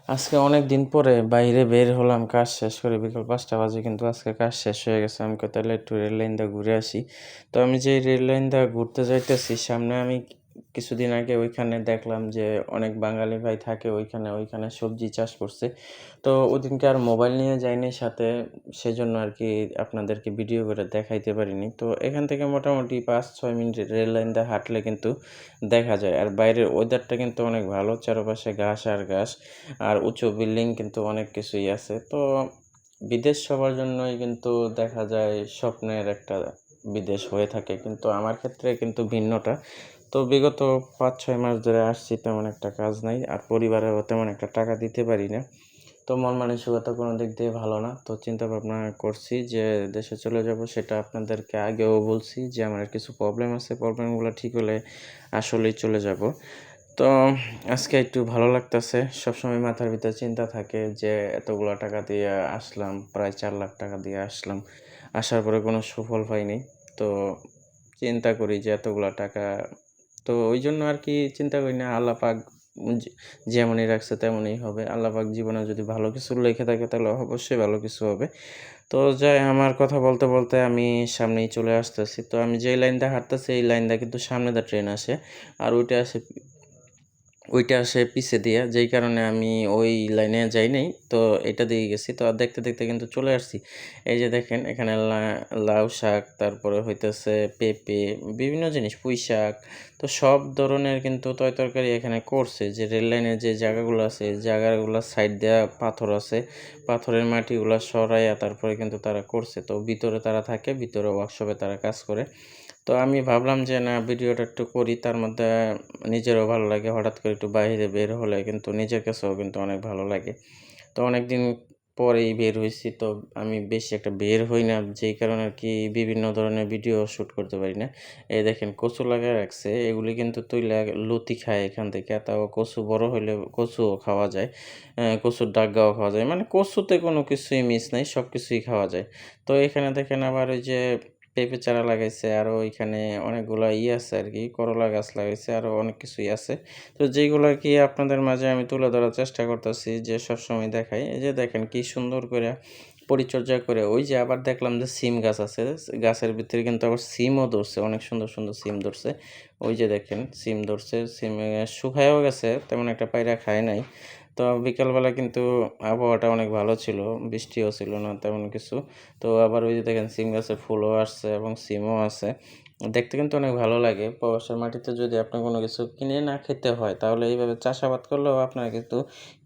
আজকে অনেক দিন পরে বাইরে বের হলাম কাজ শেষ করে বিকাল ৫টা বাজে কিন্তু আজকে কাজ শেষ হয়ে গেছে। আমি কই তাহলে একটু রেল লাইন দিয়ে ঘুরে আসি। তো আমি যে রেল লাইন দিয়ে ঘুরতে যাইতেছি সামনে আমি কিছুদিন আগে ওইখানে দেখলাম যে অনেক বাঙালি ভাই থাকে ওইখানে সবজি চাষ করছে। তো ওদিনকে আর মোবাইল নিয়ে যাইনি সাথে, সেজন্য আরকি আপনাদেরকে ভিডিও করে দেখাইতে পারিনি। তো এখান থেকে মোটামুটি ৫-৬ মিনিট রেল লাইন দিয়ে হাঁটলে কিন্তু দেখা যায়। আর বাইরের ওয়েদারটা কিন্তু অনেক ভালো। চারপাশে ঘাস আর ঘাস। আর উঁচু বিল্ডিং কিন্তু অনেক কিছুই আছে। তো বিদেশ সবার জন্যই কিন্তু দেখা যায় স্বপ্নের একটা বিদেশ হয়ে থাকে। কিন্তু আমার ক্ষেত্রে কিন্তু ভিন্নটা। তো বিগত ৫-৬ মাস ধরে আসছি, তেমন একটা কাজ নাই। আর পরিবারেরও তেমন একটা টাকা দিতে পারি না। তো মন মানসিকতা কোনো দিক দিয়ে ভালো না। তো চিন্তা ভাবনা করছি যে দেশে চলে যাব। সেটা আপনাদেরকে আগেও বলছি যে আমার কিছু প্রবলেম আছে। প্রবলেমগুলো ঠিক হলে আসলেই চলে যাব। তো আজকে একটু ভালো লাগতেছে। সবসময় মাথার ভিতরে চিন্তা থাকে যে এতগুলা টাকা দিয়ে আসলাম, প্রায় ৪,০০,০০০ টাকা দিয়ে আসলাম। আসার পরে কোনো সুফল পাইনি। তো চিন্তা করি যে এতগুলা টাকা, তো ওইজন্য আরকি চিন্তা করি না, আল্লাহ পাক যে যেমনই রাখছে তেমনই হবে। আল্লাহ পাক জীবনে যদি ভালো কিছু লিখে থাকে তাহলে অবশ্যই ভালো কিছু হবে। তো যাই, আমার কথা বলতে, বলতে আমি সামনেই চলে আসতেছি। তো আমি যেই লাইন দিয়ে হাঁটতেছি এই লাইন দিয়ে কিন্তু সামনে দিয়ে ট্রেন আসে। আর ওইটা আসে পিছে দিয়া, যেই কারণে আমি ওই লাইনে যাই নাই। তো এটা দিয়ে গেছি। তো আর দেখতে, দেখতে কিন্তু চলে আসছি। এই যে দেখেন এখানে লাউ শাক, তারপরে হইতেছে পেঁপে, বিভিন্ন জিনিস, পুঁইশাক। তো সব ধরনের কিন্তু তরকারি এখানে করছে। যে রেল লাইনের যে জায়গাগুলো আছে, এই জায়গাগুলোর সাইড দিয়া পাথর আছে। পাথরের মাটিগুলা সরাইয়া তারপরে কিন্তু তারা করছে। তো ভিতরে তারা থাকে, ভিতরে ওয়ার্কশপে তারা কাজ করে। তো আমি ভাবলাম যে না, ভিডিওটা একটু করি, তার মধ্যে নিজেরও ভালো লাগে। হঠাৎ করে একটু বাইরে বের হলে কিন্তু নিজের কাছেও কিন্তু অনেক ভালো লাগে। তো অনেকদিন পরেই বের হইছি। তো আমি বেশি একটা বের হই না, যেই কারণে আরকি বিভিন্ন ধরনের ভিডিও শুট করতে পারি না। এই দেখেন কচু লাগায় রাখছে। এগুলি কিন্তু তুইলা লতি খায় এখান থেকে। তাও কচু বড় হইলে কচুও খাওয়া যায়। কচুর ডাগ্গাও খাওয়া যায়। মানে কচুতে কোনো কিছুই মিস নাই, সবকিছুই খাওয়া যায়। তো এখানে দেখেন আবার ওই যে পেঁপে চারা লাগাইছে, আরো ওইখানে অনেকগুলা আছে আরকি, করলা গাছ লাগাইছে, আরো অনেক কিছুই আছে। তো যেইগুলো আরকি আপনাদের মাঝে আমি তুলে ধরার চেষ্টা করতেছি যে সবসময় দেখাই। এই যে দেখেন কি সুন্দর কইরা পরিচর্যা করে, ওই যে আবার দেখলাম যে সিম গাছ আছে। গাছের ভিতরে কিন্তু আবার সিমও ধরছে। অনেক সুন্দর, সুন্দর সিম ধরছে। ওই যে দেখেন সিম ধরছে। সিমে শুকায়ও গেছে। তেমন একটা পাইরা খায় নাই। তো বিকালবেলা কিন্তু আবহাওয়াটা অনেক ভালো ছিল। বৃষ্টিও ছিল না তেমন কিছু। তো আবার ওই যে দেখেন সিম গাছে ফুলও আসছে এবং সিমও আছে। দেখতে কিন্তু অনেক ভালো লাগে। প্রবাসের মাটিতে যদি আপনার কোনো কিছু কিনে না খেতে হয়, তাহলে এইভাবে চাষাবাদ করলেও আপনারা কিন্তু